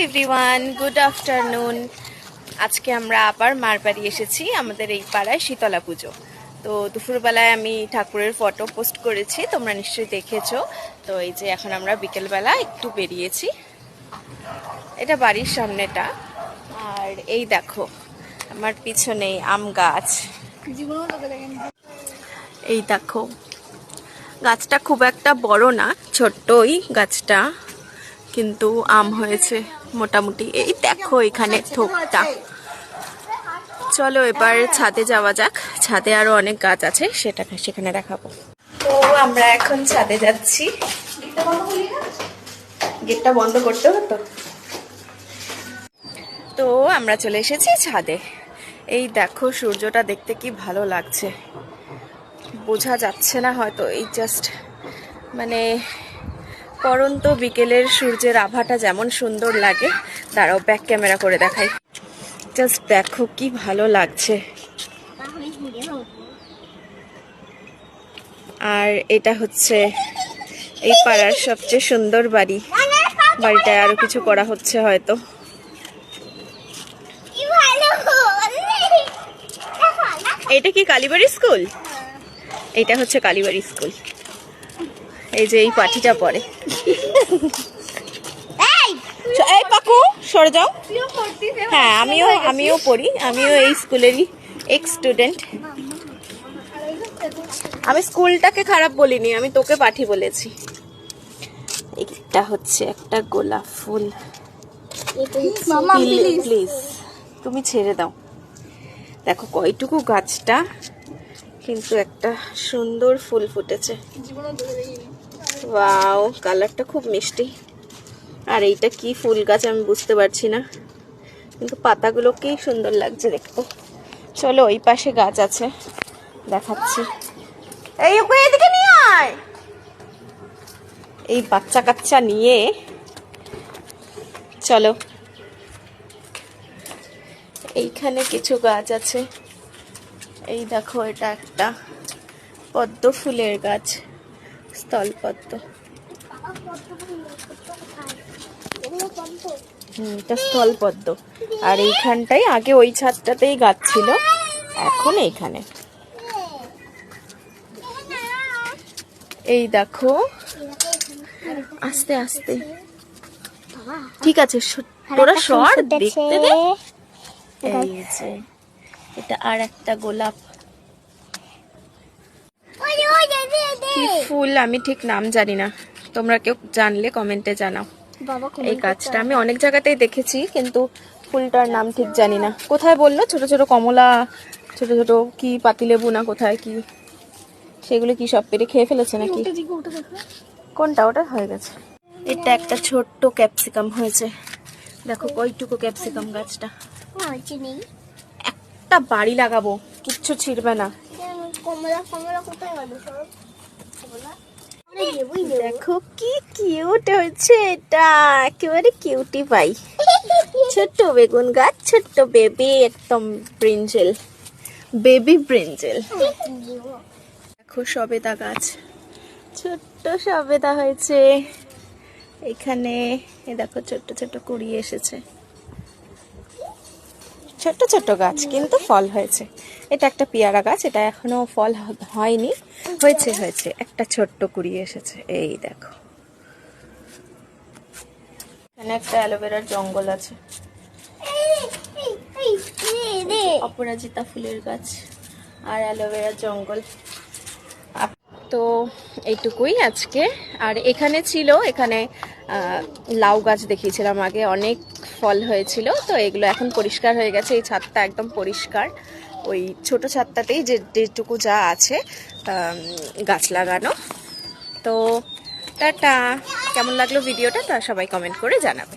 Everyone, good afternoon. আজকে আমরা আবার মার বাড়ি এসেছি। আমাদের এই পাড়ায় শীতলা পুজো। তো দুপুরবেলায় আমি ঠাকুরের ফটো পোস্ট করেছি, তোমরা নিশ্চয়ই দেখেছো। তো এই যে এখন আমরা বিকেলবেলা একটু বেরিয়েছি। এটা বাড়ির সামনেটা। আর এই দেখো আমার পিছনে আম গাছ। এই দেখো গাছটা খুব একটা বড় না, ছোট্টই গাছটা, কিন্তু আম হয়েছে মোটামুটি। এই দেখো এখানে থোকটা। চলো এবার ছাদে যাওয়া যাক। ছাদে আরো অনেক গাছ আছে, সেখানে দেখাবো। তো আমরা এখন ছাদে যাচ্ছি। গেটটা বন্ধ করতে হতো। তো আমরা চলে এসেছি ছাদে। এই দেখো সূর্যটা দেখতে কি ভালো লাগছে, বোঝা যাচ্ছে না হয়তো, এই জাস্ট মানে পরন্ত বিকেলের সূর্যের আভাটা যেমন সুন্দর লাগে। দাঁড়াও ব্যাক ক্যামেরা করে দেখাই। জাস্ট দেখো কি ভালো লাগছে। আর এটা হচ্ছে এই পাড়ার সবচেয়ে সুন্দর বাড়ি। বাড়িটায় আরো কিছু করা হচ্ছে হয়তো। এটা কি কালীবাড়ি স্কুল? এটা হচ্ছে কালীবাড়ি স্কুল। এই যে এই পাঠিটা পড়ে। এই পাকু সরে যাও। হ্যাঁ আমিও পড়ি, আমিও এই স্কুলেরই এক্স স্টুডেন্ট। আমি স্কুলটাকে খারাপ বলিনি, আমি তোকে পাঠি বলেছি। এটা হচ্ছে একটা গোলাপ ফুল। প্লিজ তুমি ছেড়ে দাও। দেখো কয়টুকু গাছটা, কিন্তু একটা সুন্দর ফুল ফুটেছে। ওয়াও, কালারটা খুব মিষ্টি। আর এইটা কি ফুল গাছ আমি বুঝতে পারছি না, কিন্তু পাতাগুলো কি সুন্দর লাগছে দেখতে। চলো ওই পাশে গাছ আছে, দেখাচ্ছি। এই ওকে এদিকে নিয়ে আয়। এই বাচ্চা কাচ্চা নিয়ে চলো। এইখানে কিছু গাছ আছে। এই দেখো এটা একটা পদ্ম ফুলের গাছ, স্থলপদ্ম। এটা স্থলপদ্ম। আর এইখানটাই আগে ওই ছাদটাতেই গাছ ছিল, এখন এইখানে। এই দেখো আস্তে আস্তে, ঠিক আছে তোরা সর, দেখতে দে। এই যে এটা আর একটা গোলাপ। কি ফুল আমি ঠিক নাম জানি না, তোমরা কেউ জানলে কমেন্টে জানাও। এই গাছটা আমি অনেক জায়গাতেই দেখেছি, কিন্তু ফুলটার নাম ঠিক জানি না। কোথায় বললো? ছোট ছোট কমলা, ছোট ছোট কি পাতিলেবু না কোথায় কি, সেগুলো কি সব পেরে খেয়ে ফেলেছে নাকি? কোনটা? ওটা হয়ে গেছে। এটা একটা ছোট্ট ক্যাপসিকাম হয়েছে, দেখো কয়টুকু ক্যাপসিকাম গাছটা। একটা বাড়ি লাগাবো, কিচ্ছু ছিড়বে না। দেখো কি কিউট হয়েছে এটা, একেবারে কিউটি পাই। ছোট্ট বেগুন গাছ, ছোট্ট বেবি, একদম ব্রিঞ্জেল, বেবি ব্রিঞ্জেল। দেখো সবেদা গাছ, ছোট্ট সবেদা হয়েছে এখানে। এ দেখো ছোট্ট ছোট্ট কুড়ি এসেছে, ছোট্ট ছোট্ট গাছ কিন্তু ফল হয়েছে। এটা একটা পেয়ারা গাছ, এটা এখনো ফল হয়নি, হয়েছে একটা ছোট্ট কুড়ি এসেছে। এই দেখো এখানে একটা অ্যালোভেরার জঙ্গল আছে, অপরাজিতা ফুলের গাছ আর অ্যালোভেরার জঙ্গল। তো এইটুকুই আজকে। আর এখানে ছিল, এখানে লাউ গাছ দেখিয়েছিলাম আগে, অনেক ফল হয়েছিল। তো এগুলো এখন পরিষ্কার হয়ে গেছে, এই ছাদটা একদম পরিষ্কার। ওই ছোট ছাদটাতেই যেটুকু যা আছে গাছ লাগানো। তো টাটা। কেমন লাগলো ভিডিওটা তা সবাই কমেন্ট করে জানাবে।